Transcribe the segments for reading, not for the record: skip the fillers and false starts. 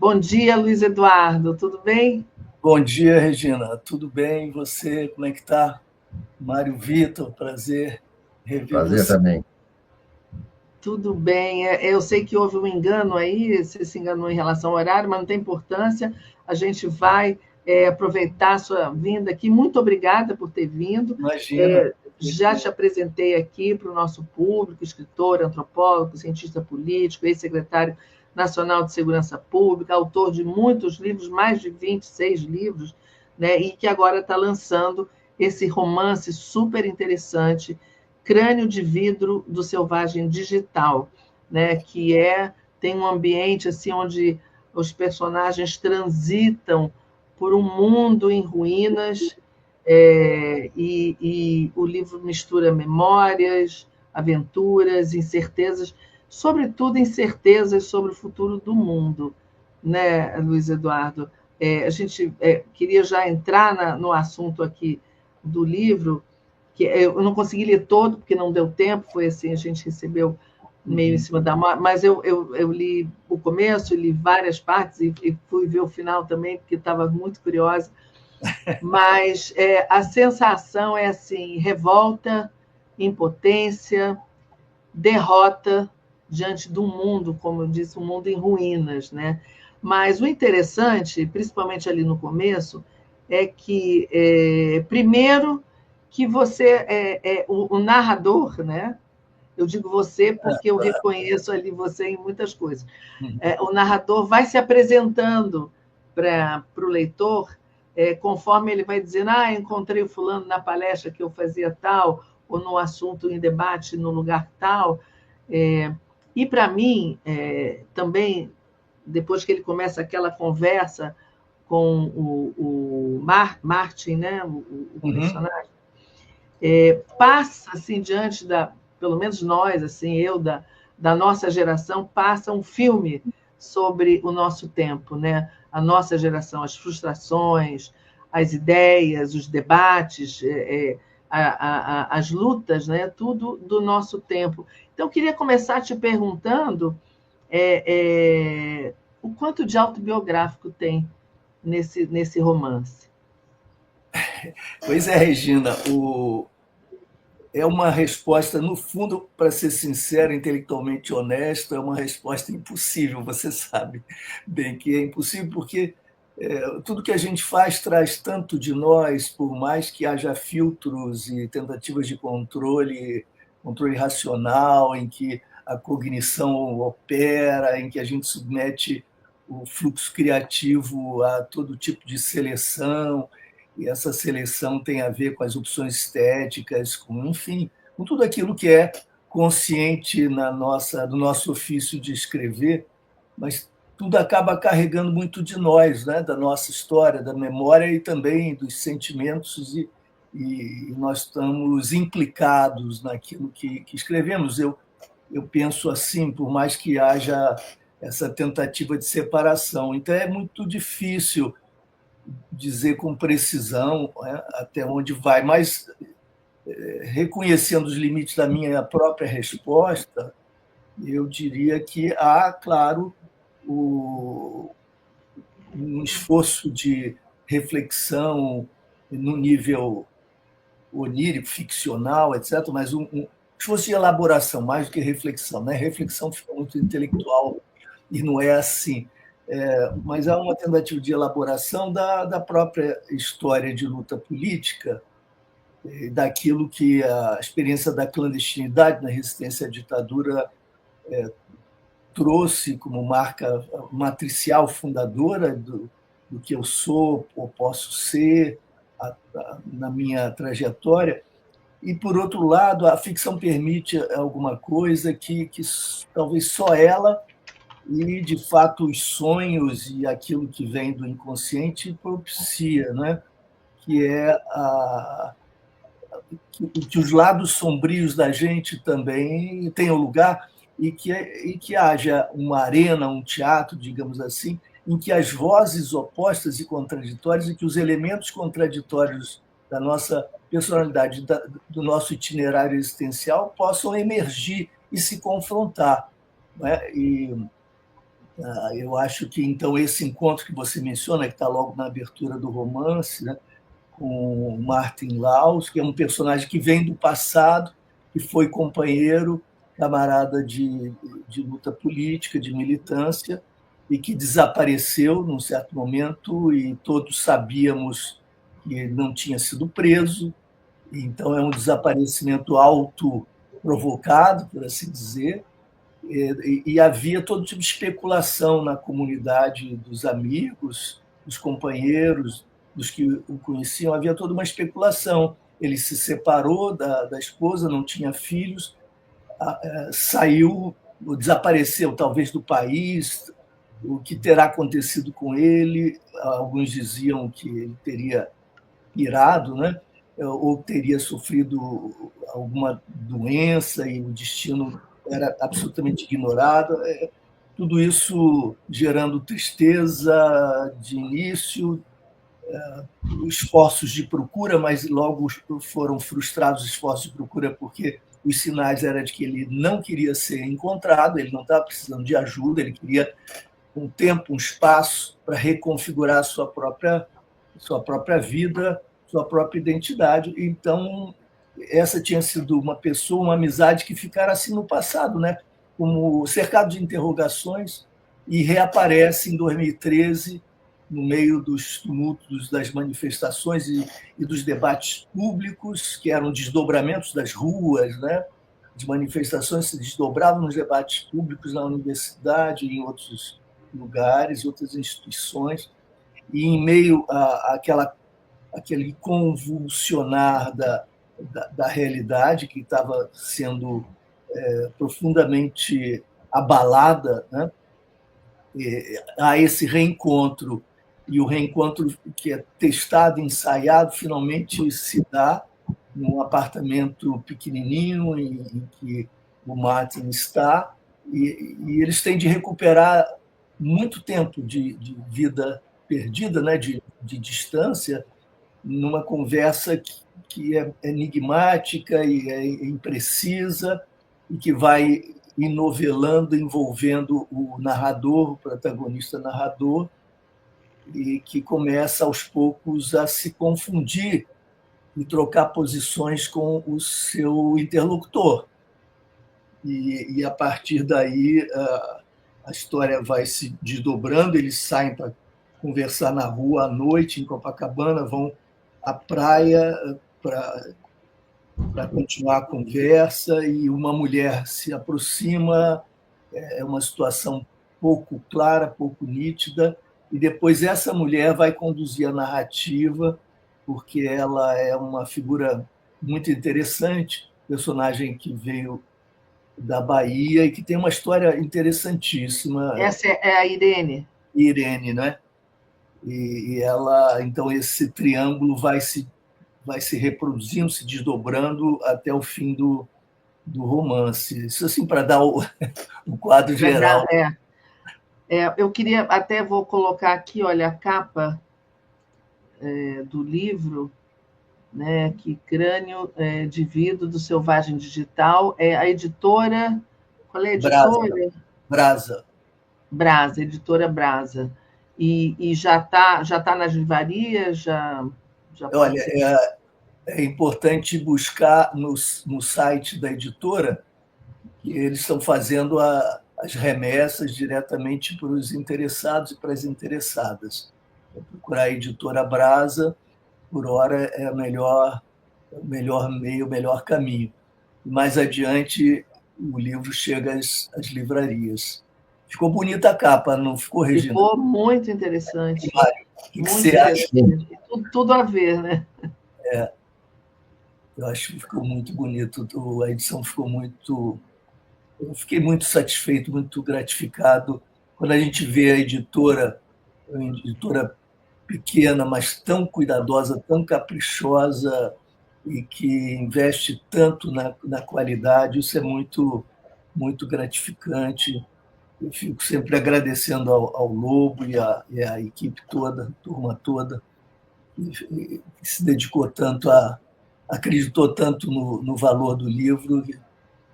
Bom dia, Luiz Eduardo, tudo bem? Bom dia, Regina. Tudo bem? E você, como é que tá? Mário Vitor, prazer rever Prazer você. também. Tudo bem. Eu sei que houve um engano aí, você se enganou em relação ao horário, mas não tem importância. A gente vai aproveitar a sua vinda aqui. Muito obrigada por ter vindo. Imagina. Já te apresentei aqui para o nosso público, escritor, antropólogo, cientista político, ex-secretário nacional de Segurança Pública, autor de muitos livros, mais de 26 livros, né, e que agora está lançando esse romance super interessante, Crânio de Vidro do Selvagem Digital, né, que tem um ambiente assim onde os personagens transitam por um mundo em ruínas, e o livro mistura memórias, aventuras, incertezas, sobretudo incertezas sobre o futuro do mundo, né, Luiz Eduardo? A gente queria já entrar no assunto aqui do livro, que eu não consegui ler todo, porque não deu tempo, foi assim, a gente recebeu meio em cima da mão, mas eu li o começo, li várias partes e fui ver o final também, porque estava muito curiosa, mas a sensação é assim, revolta, impotência, derrota diante do mundo, como eu disse, um mundo em ruínas, né? Mas o interessante, principalmente ali no começo, é que, primeiro, que você o narrador, né? Eu digo você porque eu reconheço ali você em muitas coisas. O narrador vai se apresentando para o leitor, conforme ele vai dizendo, encontrei o fulano na palestra que eu fazia tal, ou no assunto em debate no lugar tal. E para mim, também, depois que ele começa aquela conversa com o Martin, né, o Uhum. personagem, passa assim diante pelo menos nós, assim, eu da nossa geração, passa um filme sobre o nosso tempo, né? A nossa geração, as frustrações, as ideias, os debates, as lutas, né? Tudo do nosso tempo. Então, eu queria começar te perguntando o quanto de autobiográfico tem nesse romance. Pois é, Regina, é uma resposta, no fundo, para ser sincero, intelectualmente honesto, é uma resposta impossível. Você sabe bem que é impossível, porque tudo que a gente faz traz tanto de nós, por mais que haja filtros e tentativas de controle racional, em que a cognição opera, em que a gente submete o fluxo criativo a todo tipo de seleção, e essa seleção tem a ver com as opções estéticas, enfim, com tudo aquilo que é consciente no nosso ofício de escrever, mas tudo acaba carregando muito de nós, né? Da nossa história, da memória e também dos sentimentos, e nós estamos implicados naquilo que escrevemos. Eu penso assim, por mais que haja essa tentativa de separação. Então é muito difícil dizer com precisão, né, até onde vai, mas reconhecendo os limites da minha própria resposta, eu diria que há, claro, um esforço de reflexão no nível onírico, ficcional, etc., mas um esforço de elaboração, mais do que reflexão. Né? Reflexão fica muito intelectual e não é assim. Mas há uma tentativa de elaboração da própria história de luta política, daquilo que a experiência da clandestinidade na resistência à ditadura trouxe como marca matricial fundadora do que eu sou ou posso ser na minha trajetória. E, por outro lado, a ficção permite alguma coisa que talvez só ela e, de fato, os sonhos e aquilo que vem do inconsciente propicia, né? Que é que os lados sombrios da gente também tenham lugar e que haja uma arena, um teatro, digamos assim, em que as vozes opostas e contraditórias e que os elementos contraditórios da nossa personalidade, do nosso itinerário existencial possam emergir e se confrontar, né? Eu acho que, então, esse encontro que você menciona, que está logo na abertura do romance, né, com o Martin Laus, que é um personagem que vem do passado, que foi companheiro, camarada de luta política, de militância, e que desapareceu num certo momento, e todos sabíamos que não tinha sido preso. Então, é um desaparecimento autoprovocado, por assim dizer, e havia todo tipo de especulação na comunidade dos amigos, dos companheiros, dos que o conheciam, havia toda uma especulação. Ele se separou da esposa, não tinha filhos, saiu, desapareceu talvez do país, o que terá acontecido com ele? Alguns diziam que ele teria pirado, né? Ou teria sofrido alguma doença e o destino era absolutamente ignorado. Tudo isso gerando tristeza de início, esforços de procura, mas logo foram frustrados os esforços de procura porque os sinais eram de que ele não queria ser encontrado, ele não estava precisando de ajuda, ele queria um tempo, um espaço para reconfigurar a sua própria vida, sua própria identidade. Então, essa tinha sido uma pessoa, uma amizade que ficara assim no passado, né? Como cercado de interrogações, e reaparece em 2013, no meio dos tumultos das manifestações e dos debates públicos, que eram desdobramentos das ruas, né? De manifestações se desdobravam nos debates públicos na universidade e em outros lugares, outras instituições, e em meio àquele convulsionar da realidade que estava sendo profundamente abalada, né? Há esse reencontro, e o reencontro que é testado, ensaiado, finalmente se dá num apartamento pequenininho em que o Martin está, e eles têm de recuperar muito tempo de vida perdida, né, de distância, numa conversa que é enigmática e é imprecisa, e que vai enovelando, envolvendo o narrador, o protagonista narrador, e que começa aos poucos a se confundir e trocar posições com o seu interlocutor. E a partir daí a história vai se desdobrando, eles saem para conversar na rua à noite, em Copacabana, vão à praia para continuar a conversa, e uma mulher se aproxima, é uma situação pouco clara, pouco nítida, e depois essa mulher vai conduzir a narrativa, porque ela é uma figura muito interessante, personagem que veio da Bahia e que tem uma história interessantíssima. Essa é a Irene. Irene, né? E ela, então, esse triângulo vai se reproduzindo, se desdobrando até o fim do romance. Isso assim para dar o quadro geral. Eu queria, até vou colocar aqui, olha, a capa do livro, né, que Crânio de Vidro do Selvagem Digital, é a editora, qual é a editora? Brasa. Brasa, editora Brasa. E já tá nas livrarias? Já Olha, é importante buscar no site da editora, que eles estão fazendo as remessas diretamente para os interessados e para as interessadas. Procurar a editora Brasa, por hora, é o melhor meio, o melhor caminho. Mais adiante, o livro chega às livrarias. Ficou bonita a capa, não ficou, Regina? Ficou muito interessante. O que você acha? Tudo a ver, né? Eu acho que ficou muito bonito, a edição ficou muito... Eu fiquei muito satisfeito, muito gratificado. Quando a gente vê a editora pequena, mas tão cuidadosa, tão caprichosa, e que investe tanto na qualidade, isso é muito, muito gratificante. Eu fico sempre agradecendo ao Lobo e à equipe toda, a turma toda, que se dedicou tanto acreditou tanto no valor do livro,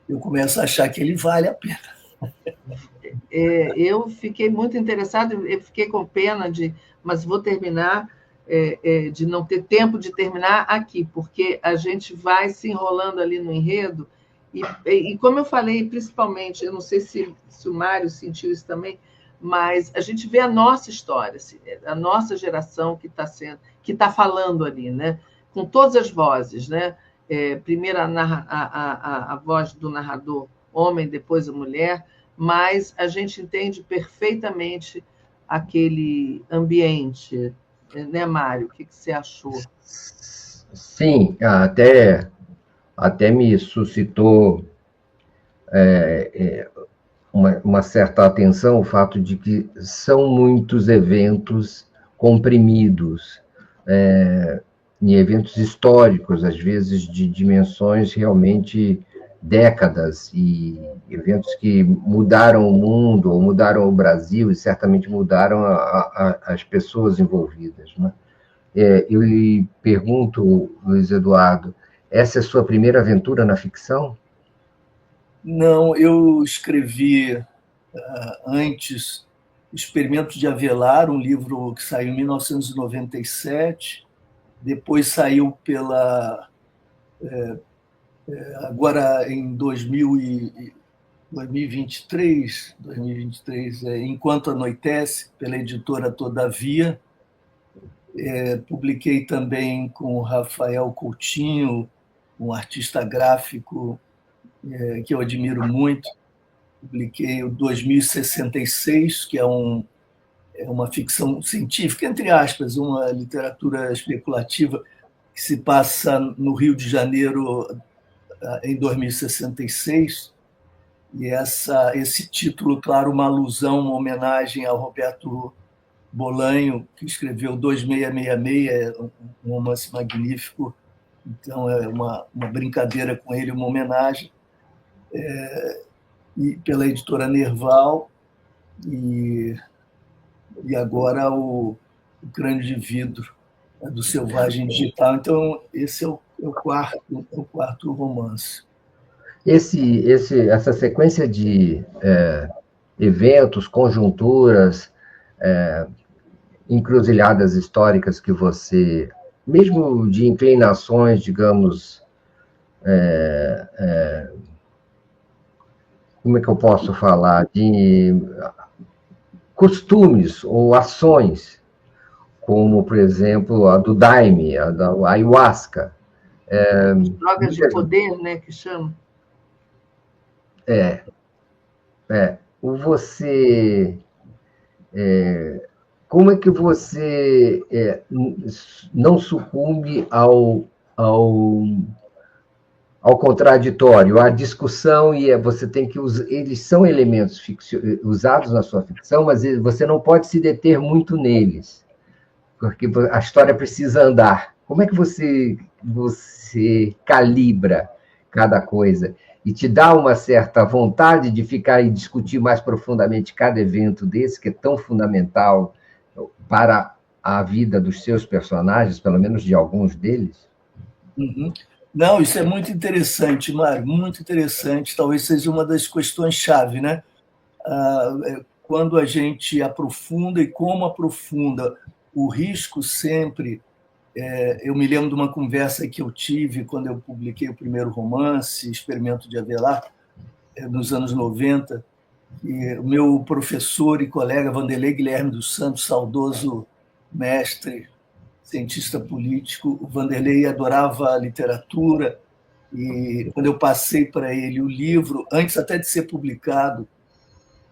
eu começo a achar que ele vale a pena. Eu fiquei muito interessada, eu fiquei com pena mas vou terminar, de não ter tempo de terminar aqui, porque a gente vai se enrolando ali no enredo, e como eu falei, principalmente, eu não sei se o Mário sentiu isso também, mas a gente vê a nossa história, assim, a nossa geração que está falando ali, né? Com todas as vozes, né? Primeiro a voz do narrador homem, depois a mulher, mas a gente entende perfeitamente aquele ambiente, né, Mário? O que você achou? Sim, até me suscitou uma certa atenção o fato de que são muitos eventos comprimidos, em eventos históricos, às vezes de dimensões realmente décadas, e eventos que mudaram o mundo, ou mudaram o Brasil, e certamente mudaram as pessoas envolvidas. Né? Eu lhe pergunto, Luiz Eduardo, essa é a sua primeira aventura na ficção? Não, eu escrevi antes Experimento de Avelar, um livro que saiu em 1997, depois saiu agora em 2023, Enquanto Anoitece, pela editora Todavia. Publiquei também com o Rafael Coutinho, um artista gráfico que eu admiro muito. Publiquei o 2066, que é uma ficção científica, entre aspas, uma literatura especulativa que se passa no Rio de Janeiro em 2066. E esse título, claro, uma alusão, uma homenagem ao Roberto Bolanho, que escreveu 2666, um romance magnífico. Então, é uma brincadeira com ele, uma homenagem. E pela editora Nerval, e agora o Crânio de Vidro, do Selvagem Digital. Então, esse é o quarto romance. Essa sequência de eventos, conjunturas, encruzilhadas históricas que você, mesmo de inclinações, digamos, como é que eu posso falar, de costumes ou ações, como, por exemplo, a do Daime, a da ayahuasca. Drogas de poder, né, que chama. Você... como é que você não sucumbe ao contraditório, à discussão, e você tem que usar, eles são elementos usados na sua ficção, mas você não pode se deter muito neles, porque a história precisa andar. Como é que você calibra cada coisa e te dá uma certa vontade de ficar e discutir mais profundamente cada evento desse, que é tão fundamental para a vida dos seus personagens, pelo menos de alguns deles? Uhum. Não, isso é muito interessante, Mário, muito interessante. Talvez seja uma das questões-chave, né? Quando a gente aprofunda e como aprofunda, o risco sempre... Eu me lembro de uma conversa que eu tive quando eu publiquei o primeiro romance, Experimento de Avelar, nos anos 90, e o meu professor e colega Vanderlei Guilherme dos Santos, saudoso mestre, cientista político, o Vanderlei adorava literatura, e quando eu passei para ele o livro, antes até de ser publicado,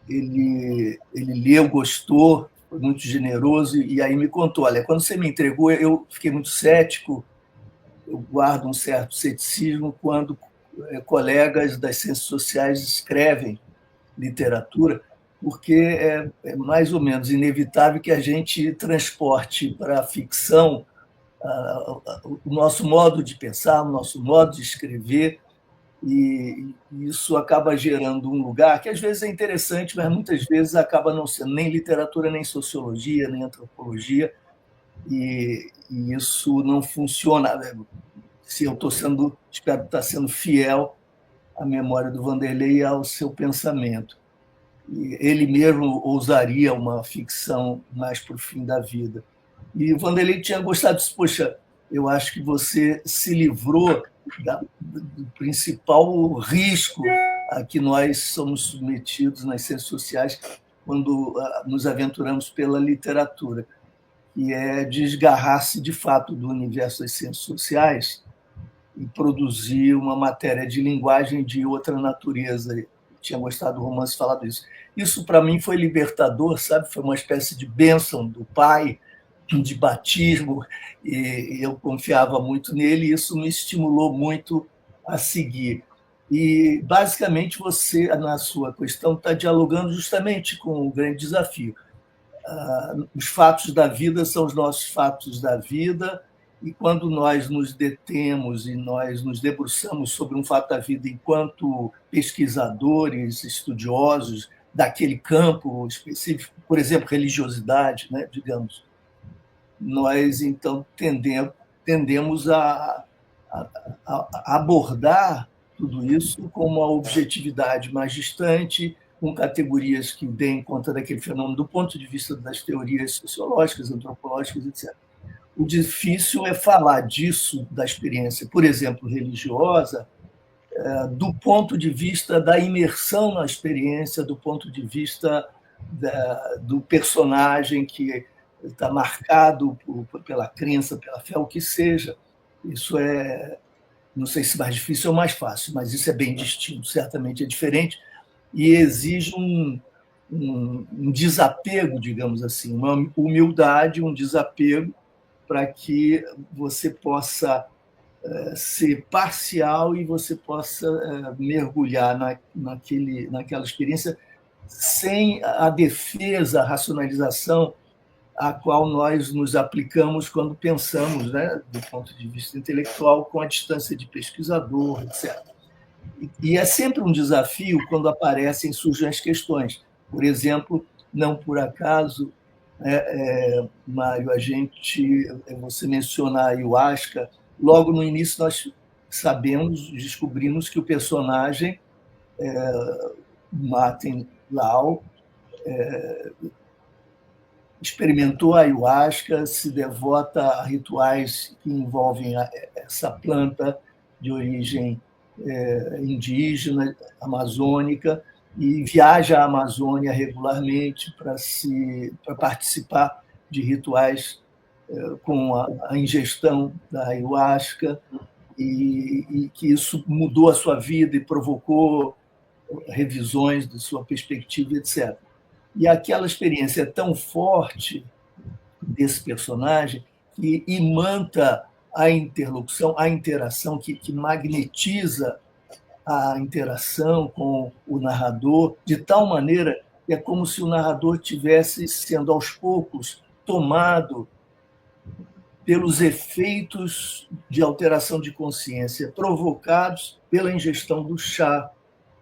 ele leu, gostou, foi muito generoso, e aí me contou, olha, quando você me entregou, eu fiquei muito cético, eu guardo um certo ceticismo quando colegas das ciências sociais escrevem literatura, porque é mais ou menos inevitável que a gente transporte para a ficção o nosso modo de pensar, o nosso modo de escrever, e isso acaba gerando um lugar que às vezes é interessante, mas muitas vezes acaba não sendo nem literatura, nem sociologia, nem antropologia, e isso não funciona. Se eu espero estar sendo fiel à memória do Vanderlei e ao seu pensamento. ele mesmo ousaria uma ficção mais para o fim da vida. E o Vanderlei tinha gostado disso. Poxa, eu acho que você se livrou do principal risco a que nós somos submetidos nas ciências sociais quando nos aventuramos pela literatura, que é desgarrar-se de fato do universo das ciências sociais e produzir uma matéria de linguagem de outra natureza. Tinha gostado do romance falado isso. Isso, para mim, foi libertador, sabe? Foi uma espécie de bênção do pai, de batismo, e eu confiava muito nele, e isso me estimulou muito a seguir. E, basicamente, você, na sua questão, está dialogando justamente com o grande desafio. Os fatos da vida são os nossos fatos da vida, e quando nós nos detemos e nós nos debruçamos sobre um fato da vida enquanto pesquisadores, estudiosos daquele campo específico, por exemplo, religiosidade, né, digamos, nós, então, tendemos a abordar tudo isso com uma objetividade mais distante, com categorias que deem conta daquele fenômeno do ponto de vista das teorias sociológicas, antropológicas, etc. O difícil é falar disso, da experiência, por exemplo, religiosa, do ponto de vista da imersão na experiência, do ponto de vista do personagem que está marcado pela crença, pela fé, o que seja. Isso é, não sei se mais difícil ou mais fácil, mas isso é bem distinto, certamente é diferente, e exige um desapego, digamos assim, uma humildade, um desapego, para que você possa ser parcial e você possa mergulhar naquela experiência sem a defesa, a racionalização a qual nós nos aplicamos quando pensamos, né, do ponto de vista intelectual, com a distância de pesquisador, etc. E é sempre um desafio quando surgem as questões. Por exemplo, não por acaso, Mário, você menciona a ayahuasca, logo no início nós descobrimos que o personagem, Martin Lau, experimentou a ayahuasca, se devota a rituais que envolvem essa planta de origem indígena, amazônica, e viaja à Amazônia regularmente para participar de rituais com a ingestão da ayahuasca, e que isso mudou a sua vida e provocou revisões de sua perspectiva, etc. E aquela experiência é tão forte desse personagem que imanta a interlocução, a interação, que magnetiza a interação com o narrador, de tal maneira que é como se o narrador tivesse sendo, aos poucos, tomado pelos efeitos de alteração de consciência provocados pela ingestão do chá.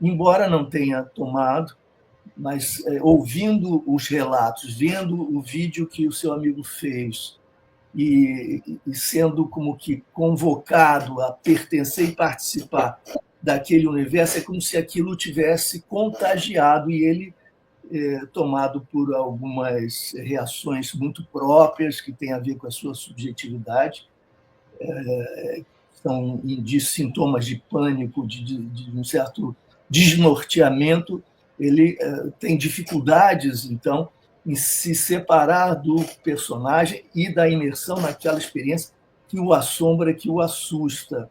Embora não tenha tomado, mas ouvindo os relatos, vendo o vídeo que o seu amigo fez e sendo como que convocado a pertencer e participar daquele universo, é como se aquilo tivesse contagiado e ele tomado por algumas reações muito próprias que têm a ver com a sua subjetividade, são sintomas de pânico, de um certo desnorteamento. Ele tem dificuldades, então, em se separar do personagem e da imersão naquela experiência que o assombra, que o assusta.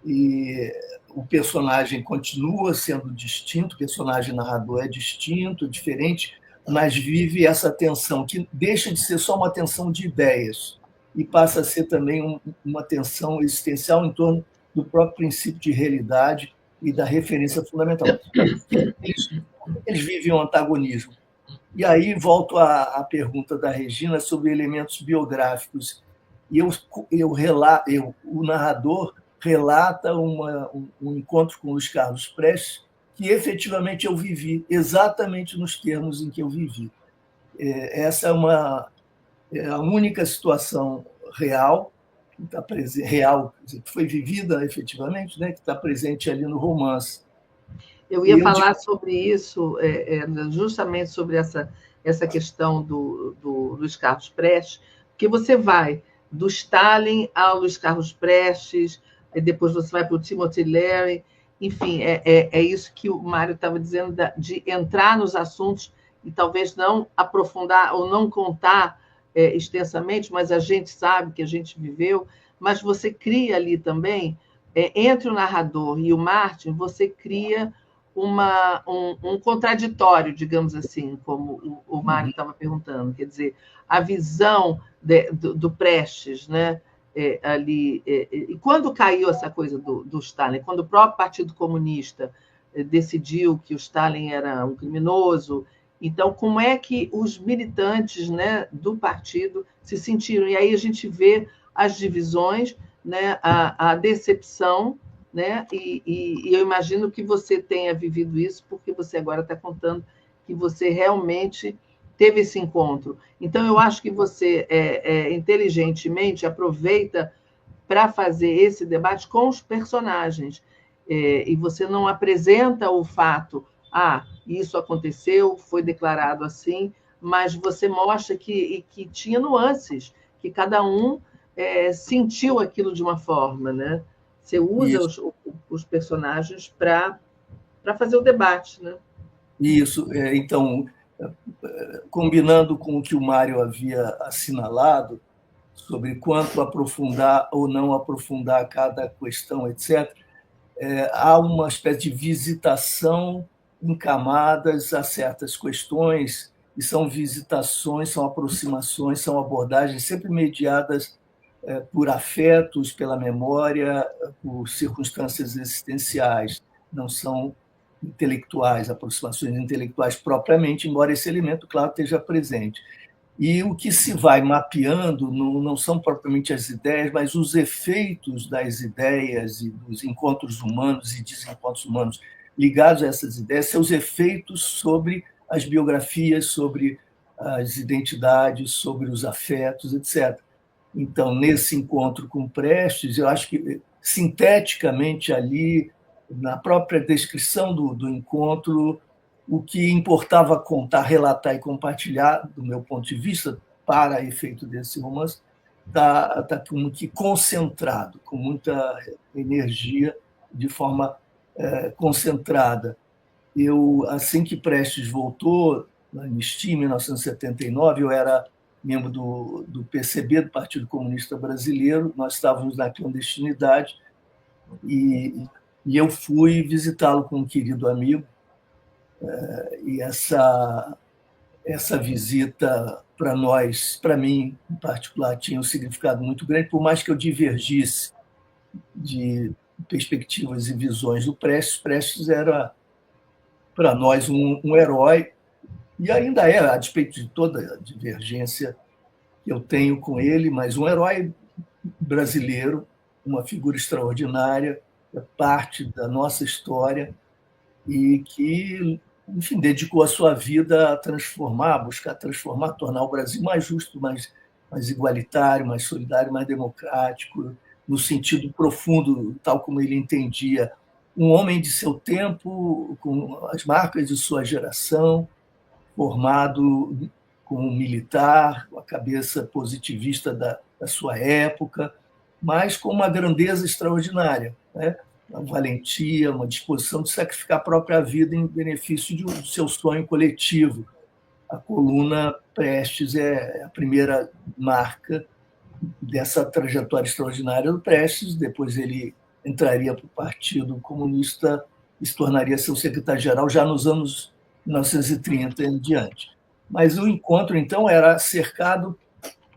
E o personagem continua sendo distinto, o personagem narrador é distinto, diferente, mas vive essa tensão, que deixa de ser só uma tensão de ideias e passa a ser também uma tensão existencial em torno do próprio princípio de realidade e da referência fundamental. Eles vivem um antagonismo. E aí volto à pergunta da Regina sobre elementos biográficos. E o narrador relata um encontro com Luiz Carlos Prestes que efetivamente eu vivi, exatamente nos termos em que eu vivi. Essa é a única situação real, que foi vivida efetivamente, né, que está presente ali no romance. Eu ia falar sobre isso, justamente sobre essa questão do Luiz Carlos Prestes, porque você vai do Stalin ao Luiz Carlos Prestes, depois você vai para o Timothy Leary, enfim, é isso que o Mário estava dizendo, de entrar nos assuntos e talvez não aprofundar ou não contar extensamente, mas a gente sabe que a gente viveu, mas você cria ali também, entre o narrador e o Martin, você cria um contraditório, digamos assim, como o Mário estava perguntando, quer dizer, a visão do Prestes, né? Ali, e quando caiu essa coisa do Stalin, quando o próprio Partido Comunista decidiu que o Stalin era um criminoso, então como é que os militantes, né, do partido se sentiram? E aí a gente vê as divisões, né, a decepção, né? E eu imagino que você tenha vivido isso, porque você agora está contando que você realmente teve esse encontro. Então, eu acho que você, inteligentemente, aproveita para fazer esse debate com os personagens. E você não apresenta o fato, isso aconteceu, foi declarado assim, mas você mostra que tinha nuances, que cada um sentiu aquilo de uma forma, né? Você usa os personagens para fazer o debate, né? Isso. Então, combinando com o que o Mário havia assinalado sobre quanto aprofundar ou não aprofundar cada questão, etc., há uma espécie de visitação em camadas a certas questões, e são visitações, são aproximações, são abordagens sempre mediadas por afetos, pela memória, por circunstâncias existenciais, não são intelectuais, aproximações intelectuais propriamente, embora esse elemento, claro, esteja presente. E o que se vai mapeando não são propriamente as ideias, mas os efeitos das ideias e dos encontros humanos e desencontros humanos ligados a essas ideias, seus efeitos sobre as biografias, sobre as identidades, sobre os afetos, etc. Então, nesse encontro com Prestes, eu acho que, sinteticamente, ali, na própria descrição do encontro, o que importava contar, relatar e compartilhar, do meu ponto de vista, para efeito desse romance, está como que concentrado, com muita energia, de forma concentrada. Eu, assim que Prestes voltou, na Anistia, em 1979, eu era membro do PCB, do Partido Comunista Brasileiro, nós estávamos na clandestinidade, e eu fui visitá-lo com um querido amigo, e essa visita para nós, para mim em particular, tinha um significado muito grande, por mais que eu divergisse de perspectivas e visões do Prestes era para nós um herói, e ainda é, a despeito de toda a divergência que eu tenho com ele, mas um herói brasileiro, uma figura extraordinária, parte da nossa história, e que, enfim, dedicou a sua vida a transformar, buscar transformar, tornar o Brasil mais justo, mais igualitário, mais solidário, mais democrático, no sentido profundo, tal como ele entendia, um homem de seu tempo, com as marcas de sua geração, formado como militar, com a cabeça positivista da sua época, mas com uma grandeza extraordinária, né? Uma valentia, uma disposição de sacrificar a própria vida em benefício do seu sonho coletivo. A coluna Prestes é a primeira marca dessa trajetória extraordinária do Prestes. Depois ele entraria para o Partido Comunista e se tornaria seu secretário-geral já nos anos 1930 em diante. Mas o encontro, então, era cercado,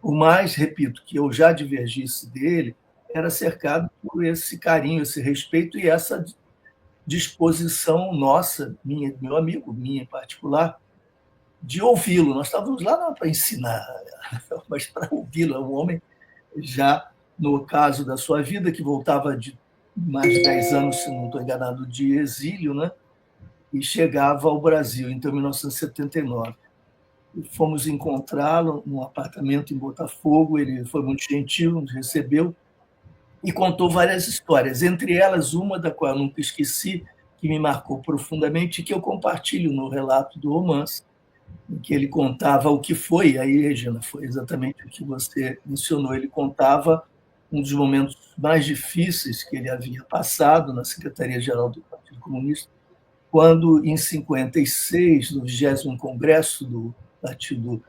por mais, repito, que eu já divergisse dele, era cercado por esse carinho, esse respeito e essa disposição nossa, minha, meu amigo, minha em particular, de ouvi-lo. Nós estávamos lá não para ensinar, mas para ouvi-lo. É um homem já, no caso da sua vida, que voltava de mais de 10 anos, se não estou enganado, de exílio, né? E chegava ao Brasil, então, em 1979. Fomos encontrá-lo num apartamento em Botafogo, ele foi muito gentil, nos recebeu e contou várias histórias, entre elas uma da qual eu nunca esqueci, que me marcou profundamente e que eu compartilho no relato do romance, em que ele contava o que foi, aí, Regina, foi exatamente o que você mencionou, ele contava um dos momentos mais difíceis que ele havia passado na Secretaria-Geral do Partido Comunista, quando, em 56, no 20º Congresso do Partido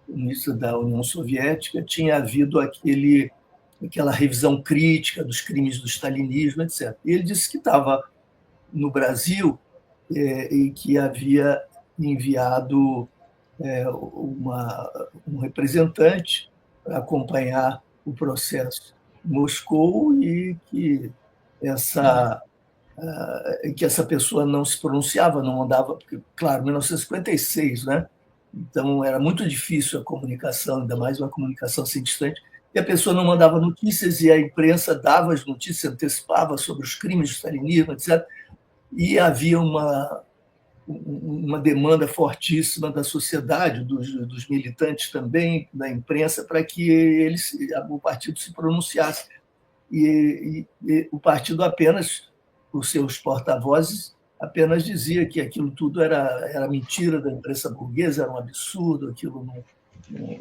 Comunista da União Soviética, tinha havido aquela revisão crítica dos crimes do stalinismo, etc. E ele disse que estava no Brasil e que havia enviado um representante para acompanhar o processo em Moscou e que essa pessoa não se pronunciava, não mandava, porque, claro, 1956, né? Então era muito difícil a comunicação, ainda mais uma comunicação assim distante, e a pessoa não mandava notícias e a imprensa dava as notícias, antecipava sobre os crimes do stalinismo, etc. E havia uma demanda fortíssima da sociedade, dos militantes também, da imprensa, para que o partido se pronunciasse. E o partido apenas, os seus porta-vozes, apenas dizia que aquilo tudo era mentira da imprensa burguesa, era um absurdo, aquilo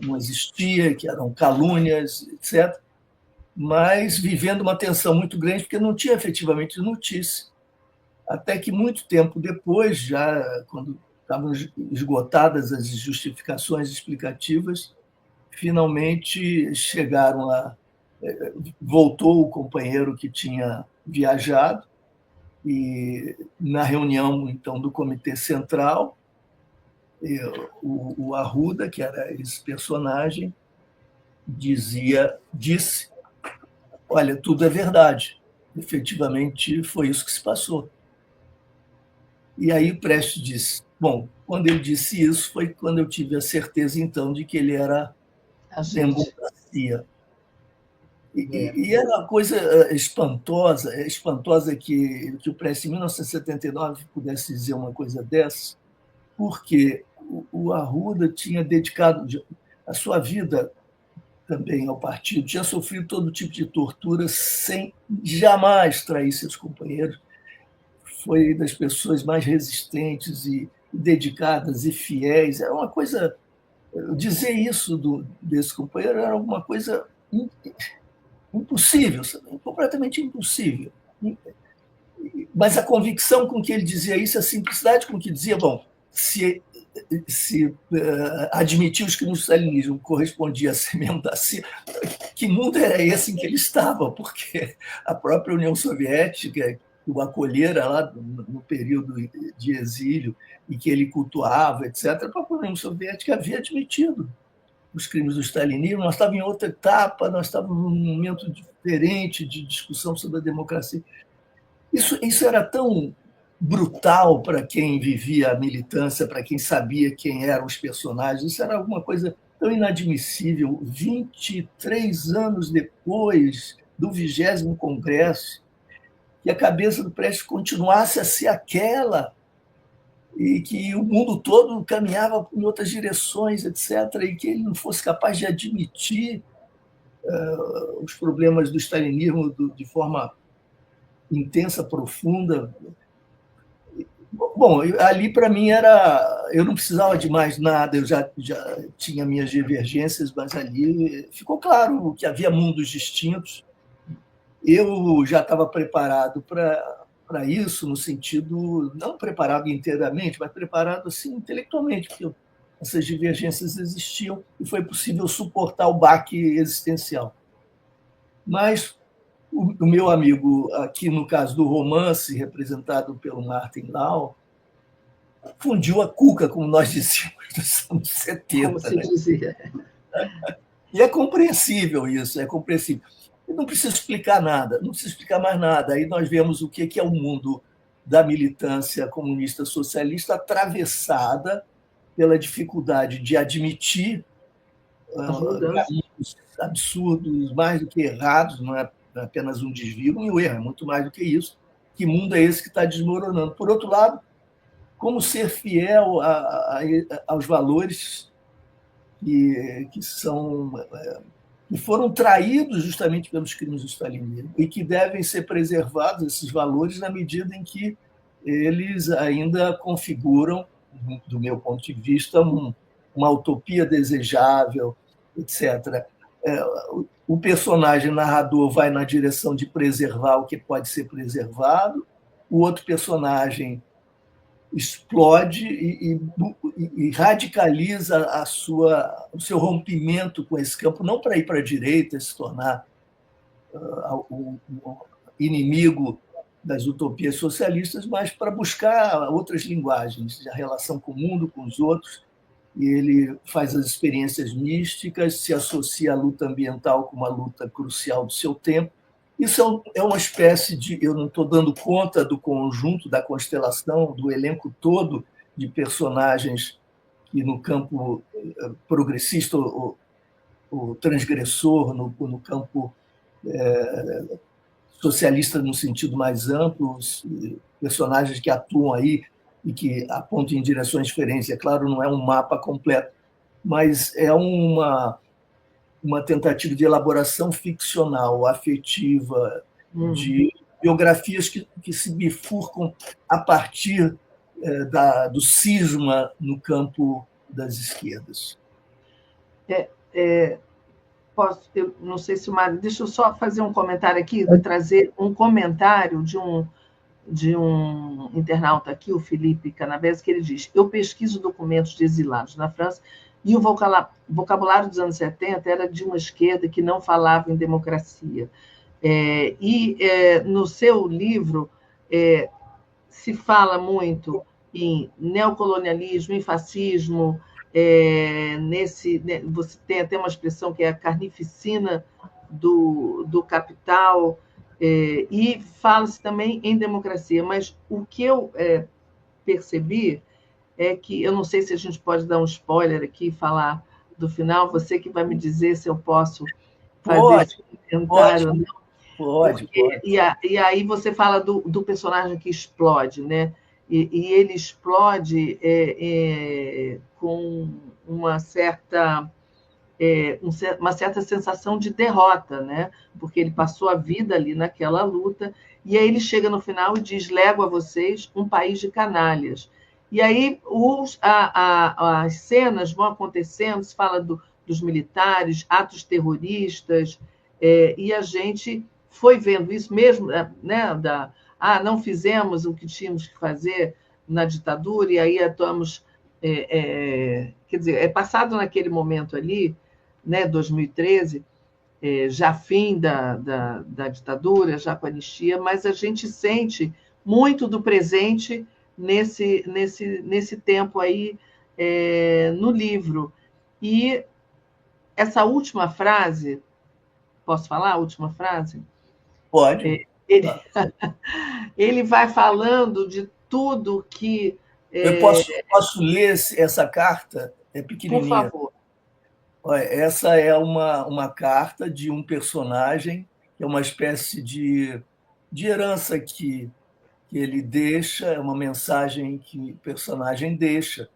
não existia, que eram calúnias, etc. Mas vivendo uma tensão muito grande, porque não tinha efetivamente notícia. Até que muito tempo depois, já quando estavam esgotadas as justificações explicativas, finalmente voltou o companheiro que tinha viajado, e na reunião então do Comitê Central, o Arruda, que era esse personagem, disse: olha, tudo é verdade, efetivamente foi isso que se passou. E aí o Prestes disse: bom, quando ele disse isso foi quando eu tive a certeza então de que ele era democracia. E era uma coisa espantosa que o Prestes, em 1979, pudesse dizer uma coisa dessa, porque o Arruda tinha dedicado a sua vida também ao partido, tinha sofrido todo tipo de tortura sem jamais trair seus companheiros, foi das pessoas mais resistentes e dedicadas e fiéis. Era uma coisa... Dizer isso desse companheiro era alguma coisa impossível, completamente impossível. Mas a convicção com que ele dizia isso, a simplicidade com que dizia, bom, se admitir os crimes do stalinismo correspondia a ser membro da CIA, que mundo era esse em que ele estava? Porque a própria União Soviética, que o acolhera lá no período de exílio e que ele cultuava, etc., a própria União Soviética havia admitido os crimes do stalinismo. Nós estávamos em outra etapa, nós estávamos num momento diferente de discussão sobre a democracia. Isso era tão brutal para quem vivia a militância, para quem sabia quem eram os personagens. Isso era alguma coisa tão inadmissível. 23 anos depois do 20º Congresso, que a cabeça do Prestes continuasse a ser aquela, e que o mundo todo caminhava em outras direções, etc., e que ele não fosse capaz de admitir os problemas do stalinismo de forma intensa, profunda. Bom, ali para mim eu não precisava de mais nada, eu já tinha minhas divergências, mas ali ficou claro que havia mundos distintos. Eu já estava preparado para isso, no sentido, não preparado inteiramente, mas preparado assim, intelectualmente, porque essas divergências existiam e foi possível suportar o baque existencial. Mas o meu amigo, aqui no caso do romance, representado pelo Martin Lau, fundiu a cuca, como nós dizíamos nos anos 70. Como se dizia. E é compreensível isso, é compreensível. Eu não preciso explicar nada, não preciso explicar mais nada. Aí nós vemos o que é o mundo da militância comunista socialista atravessada pela dificuldade de admitir caminhos absurdos, mais do que errados, não é apenas um desvio, um erro, é muito mais do que isso. Que mundo é esse que está desmoronando? Por outro lado, como ser fiel aos valores que foram traídos justamente pelos crimes do stalinismo e que devem ser preservados, esses valores, na medida em que eles ainda configuram, do meu ponto de vista, uma utopia desejável, etc. O personagem narrador vai na direção de preservar o que pode ser preservado, o outro personagem explode e radicaliza o seu rompimento com esse campo, não para ir para a direita, se tornar o inimigo das utopias socialistas, mas para buscar outras linguagens, a relação com o mundo, com os outros. E ele faz as experiências místicas, se associa à luta ambiental como uma luta crucial do seu tempo. Isso é uma espécie de... Eu não estou dando conta do conjunto, da constelação, do elenco todo de personagens que no campo progressista, o transgressor, no campo socialista no sentido mais amplo, os personagens que atuam aí e que apontam em direções diferentes. É claro, não é um mapa completo, mas é uma tentativa de elaboração ficcional, afetiva, de biografias que se bifurcam a partir do cisma no campo das esquerdas. Eu não sei se o Mário... Deixa eu só fazer um comentário aqui, trazer um comentário de um internauta aqui, o Felipe Canavese, que ele diz: eu pesquiso documentos de exilados na França e o vocabulário dos anos 70 era de uma esquerda que não falava em democracia. No seu livro se fala muito em neocolonialismo, em fascismo, você tem até uma expressão que é a carnificina do capital, e fala-se também em democracia, mas o que eu percebi é que, eu não sei se a gente pode dar um spoiler aqui e falar do final, você que vai me dizer se eu posso fazer esse comentário. Pode. E aí você fala do personagem que explode, né? E ele explode com uma certa sensação de derrota, né? Porque ele passou a vida ali naquela luta, e aí ele chega no final e diz: lego a vocês um país de canalhas. E aí as cenas vão acontecendo, se fala dos militares, atos terroristas, e a gente foi vendo isso mesmo, né? Não fizemos o que tínhamos que fazer na ditadura, e aí atuamos... quer dizer, é passado naquele momento ali, né, 2013, já fim da ditadura, já com a anistia, mas a gente sente muito do presente nesse tempo aí no livro. E essa última frase, posso falar a última frase? Pode. Ele vai falando de tudo que... Eu posso ler essa carta? É pequenininha. Por favor. Essa é uma carta de um personagem, que é uma espécie de herança que ele deixa, é uma mensagem que o personagem deixa.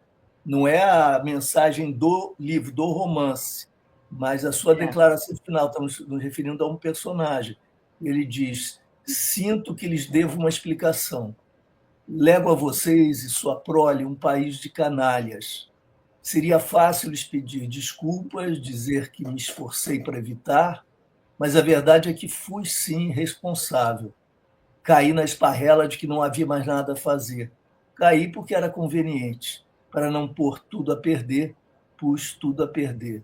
Não é a mensagem do livro, do romance, mas a sua declaração final. Estamos nos referindo a um personagem. Ele diz: sinto que lhes devo uma explicação. Lego a vocês e sua prole um país de canalhas. Seria fácil lhes pedir desculpas, dizer que me esforcei para evitar, mas a verdade é que fui, sim, responsável. Caí na esparrela de que não havia mais nada a fazer. Caí porque era conveniente. Para não pôr tudo a perder, pus tudo a perder.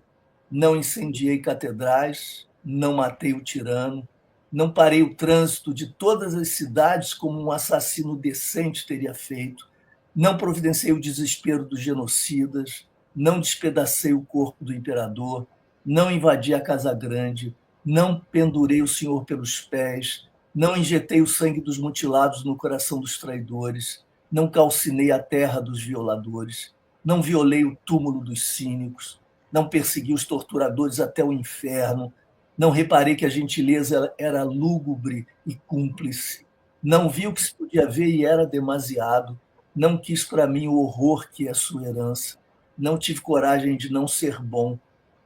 Não incendiei catedrais, não matei o tirano, não parei o trânsito de todas as cidades como um assassino decente teria feito, não providenciei o desespero dos genocidas, não despedacei o corpo do imperador, não invadi a Casa Grande, não pendurei o senhor pelos pés, não injetei o sangue dos mutilados no coração dos traidores, não calcinei a terra dos violadores, não violei o túmulo dos cínicos, não persegui os torturadores até o inferno, não reparei que a gentileza era lúgubre e cúmplice, não vi o que se podia ver e era demasiado, não quis para mim o horror que é sua herança, não tive coragem de não ser bom,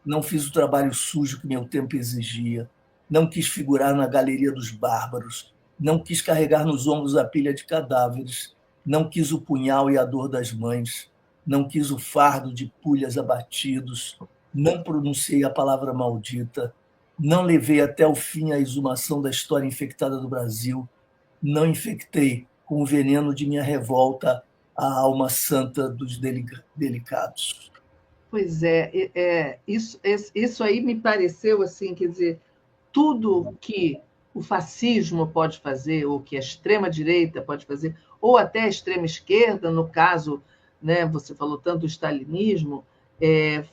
não fiz o trabalho sujo que meu tempo exigia, não quis figurar na galeria dos bárbaros, não quis carregar nos ombros a pilha de cadáveres, não quis o punhal e a dor das mães, não quis o fardo de pulhas abatidos, não pronunciei a palavra maldita, não levei até o fim a exumação da história infectada do Brasil, não infectei com o veneno de minha revolta a alma santa dos delicados. Pois isso aí me pareceu assim, quer dizer, tudo que o fascismo pode fazer, ou que a extrema-direita pode fazer, ou até a extrema-esquerda, no caso, né, você falou tanto do stalinismo,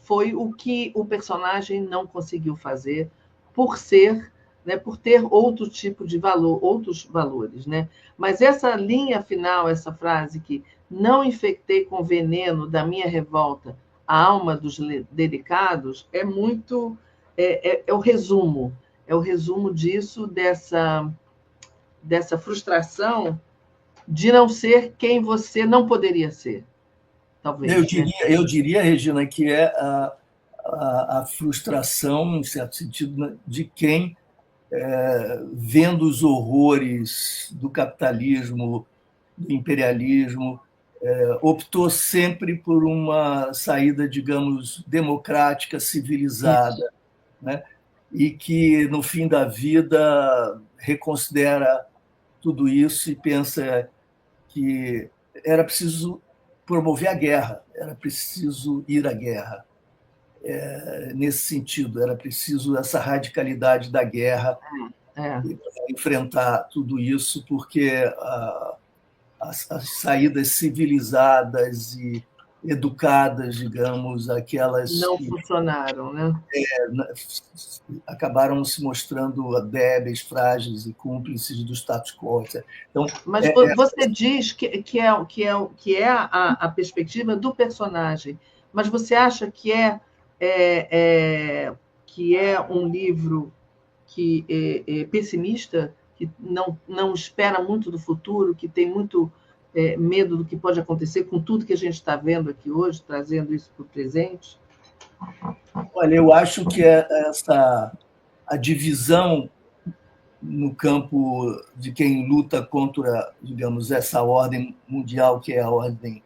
foi o que o personagem não conseguiu fazer por ser, né, por ter outro tipo de valor, outros valores. Né? Mas essa linha final, essa frase que não infectei com veneno da minha revolta a alma dos delicados, é muito... é o resumo. É o resumo disso, dessa frustração de não ser quem você não poderia ser, talvez. Eu diria, Regina, que é a frustração, em certo sentido, de quem, vendo os horrores do capitalismo, do imperialismo, optou sempre por uma saída, digamos, democrática, civilizada, né? E que, no fim da vida, reconsidera tudo isso e pensa que era preciso promover a guerra, era preciso ir à guerra. Nesse sentido, era preciso essa radicalidade da guerra para enfrentar tudo isso, porque as saídas civilizadas e educadas, digamos, aquelas não que funcionaram, né? Acabaram se mostrando débeis, frágeis e cúmplices do status quo. Então, mas você diz que é a perspectiva do personagem, mas você acha que é um livro que é pessimista, que não espera muito do futuro, que tem muito medo do que pode acontecer com tudo que a gente está vendo aqui hoje, trazendo isso para o presente? Olha, eu acho que a divisão no campo de quem luta contra, digamos, essa ordem mundial, que é a ordem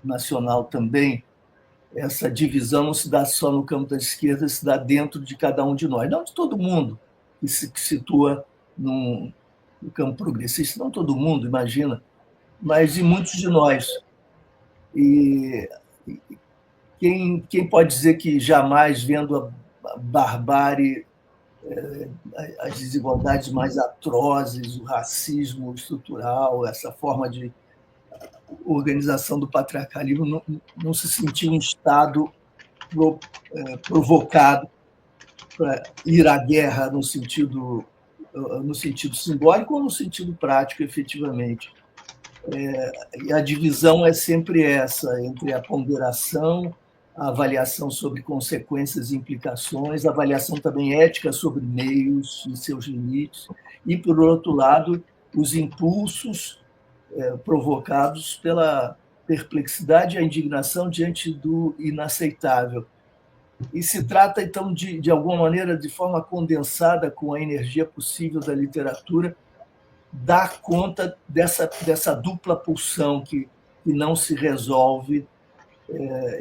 nacional também, essa divisão não se dá só no campo da esquerda, se dá dentro de cada um de nós. Não de todo mundo que se situa no campo progressista, não todo mundo, imagina, mas de muitos de nós. E quem pode dizer que jamais, vendo a barbárie, as desigualdades mais atrozes, o racismo estrutural, essa forma de organização do patriarcalismo, não se sentiu em estado provocado para ir à guerra no sentido simbólico ou no sentido prático, efetivamente. E a divisão é sempre essa, entre a ponderação, a avaliação sobre consequências e implicações, a avaliação também ética sobre meios e seus limites, e, por outro lado, os impulsos provocados pela perplexidade e a indignação diante do inaceitável. E se trata, então, de alguma maneira, de forma condensada, com a energia possível da literatura, dar conta dessa dupla pulsão que não se resolve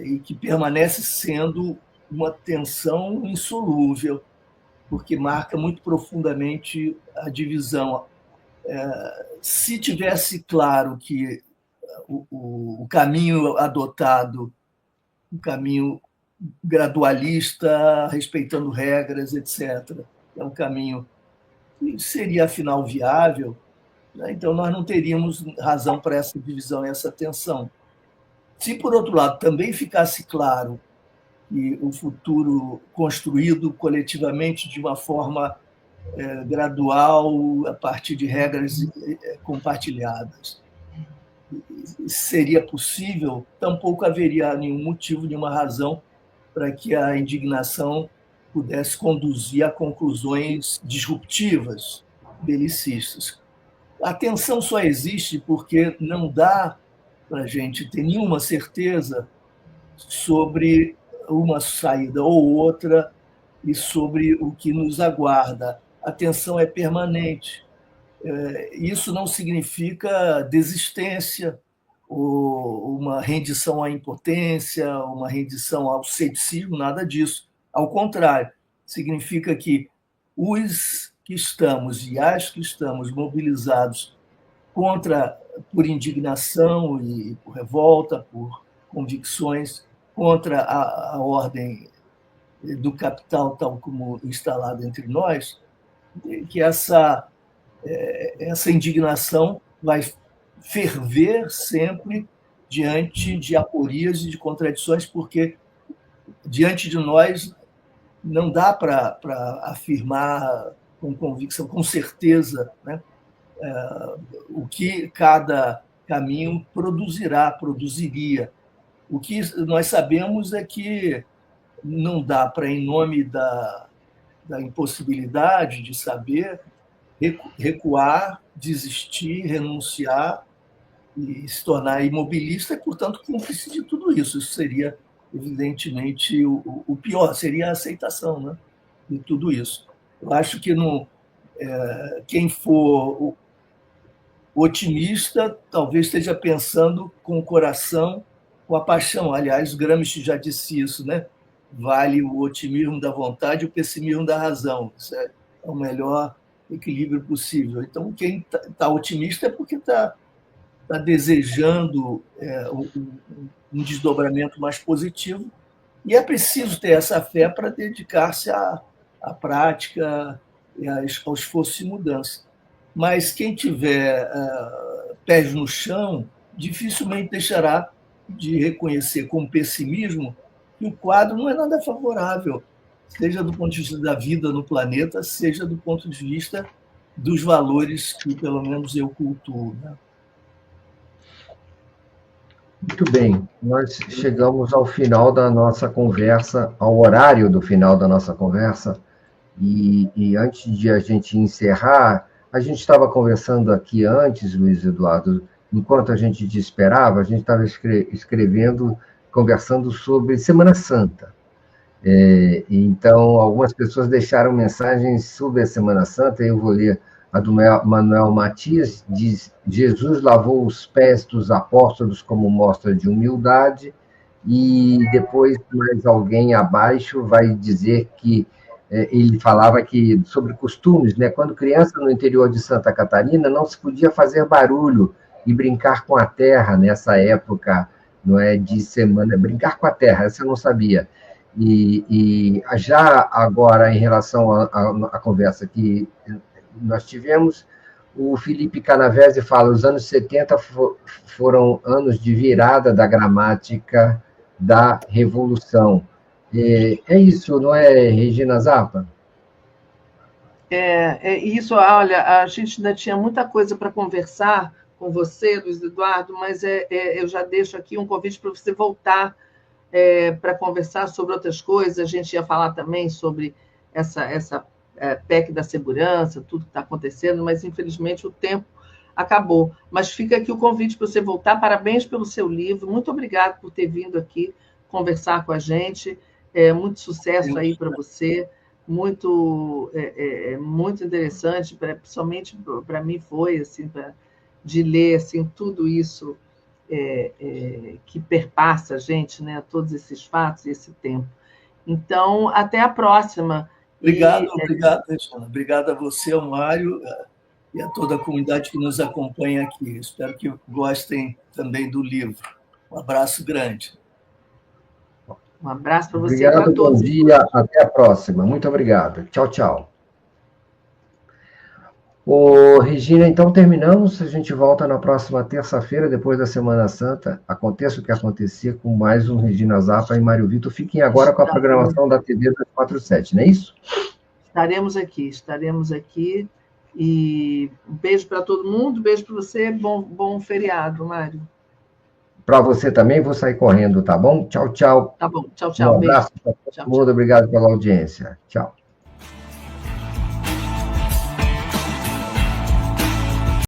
e que permanece sendo uma tensão insolúvel, porque marca muito profundamente a divisão. Se tivesse claro que o caminho adotado, o caminho gradualista, respeitando regras, etc., é um caminho que seria, afinal, viável, né? Então nós não teríamos razão para essa divisão e essa tensão. Se, por outro lado, também ficasse claro que o futuro construído coletivamente de uma forma gradual, a partir de regras compartilhadas, seria possível, tampouco haveria nenhum motivo, nenhuma razão para que a indignação pudesse conduzir a conclusões disruptivas, belicistas. A tensão só existe porque não dá para a gente ter nenhuma certeza sobre uma saída ou outra e sobre o que nos aguarda. A tensão é permanente. Isso não significa desistência, uma rendição à impotência, uma rendição ao ceticismo, nada disso. Ao contrário, significa que os que estamos e as que estamos mobilizados por indignação e por revolta, por convicções contra a ordem do capital tal como instalada entre nós, que essa indignação vai ferver sempre diante de aporias e de contradições, porque diante de nós não dá para afirmar com convicção, com certeza, né, o que cada caminho produziria. O que nós sabemos é que não dá para, em nome da impossibilidade de saber, recuar, desistir, renunciar e se tornar imobilista, e, portanto, cúmplice de tudo isso. Isso seria, evidentemente, o pior, seria a aceitação, né, de tudo isso. Eu acho que quem for otimista talvez esteja pensando com o coração, com a paixão. Aliás, Gramsci já disse isso, né? Vale o otimismo da vontade e o pessimismo da razão. Isso é o melhor equilíbrio possível. Então, quem está otimista é porque está desejando um desdobramento mais positivo, e é preciso ter essa fé para dedicar-se à prática e ao esforço de mudança. Mas quem tiver pés no chão dificilmente deixará de reconhecer com pessimismo que o quadro não é nada favorável, seja do ponto de vista da vida no planeta, seja do ponto de vista dos valores que, pelo menos, eu cultuo, né? Muito bem, nós chegamos ao final da nossa conversa, ao horário do final da nossa conversa, e antes de a gente encerrar, a gente estava conversando aqui antes, Luiz Eduardo, enquanto a gente te esperava, a gente estava conversando sobre Semana Santa. Então, algumas pessoas deixaram mensagens sobre a Semana Santa, eu vou ler a do Manuel Matias, diz: Jesus lavou os pés dos apóstolos como mostra de humildade, e depois mais alguém abaixo vai dizer que ele falava que sobre costumes, né? Quando criança no interior de Santa Catarina não se podia fazer barulho e brincar com a terra nessa época, não é, de semana, brincar com a terra, essa eu não sabia. E já agora, em relação à conversa que nós tivemos, o Felipe Canavese fala: os anos 70 foram anos de virada da gramática da Revolução. É isso, não é, Regina Zappa? É isso. Olha, a gente ainda tinha muita coisa para conversar com você, Luiz Eduardo, mas eu já deixo aqui um convite para você voltar para conversar sobre outras coisas. A gente ia falar também sobre essa PEC da segurança, tudo que está acontecendo, mas, infelizmente, o tempo acabou. Mas fica aqui o convite para você voltar. Parabéns pelo seu livro. Muito obrigado por ter vindo aqui conversar com a gente. Muito sucesso aí para você. Muito interessante, principalmente para mim foi, assim, de ler assim, tudo isso que perpassa a gente, né? Todos esses fatos e esse tempo. Então, até a próxima. Obrigado, Regina. Obrigado a você, ao Mário, e a toda a comunidade que nos acompanha aqui. Espero que gostem também do livro. Um abraço grande. Um abraço para você e para todos. Bom dia, até a próxima. Muito obrigado. Tchau, tchau. Regina, então terminamos. A gente volta na próxima terça-feira, depois da Semana Santa. Aconteça o que acontecer, com mais um Regina Zappa e Mário Vitor. Fiquem agora com a programação da TV 247, não é isso? Estaremos aqui. E um beijo para todo mundo, beijo para você. Bom feriado, Mário. Para você também, vou sair correndo, tá bom? Tchau, tchau. Tá bom, tchau. Um abraço para todo mundo, obrigado pela audiência. Tchau.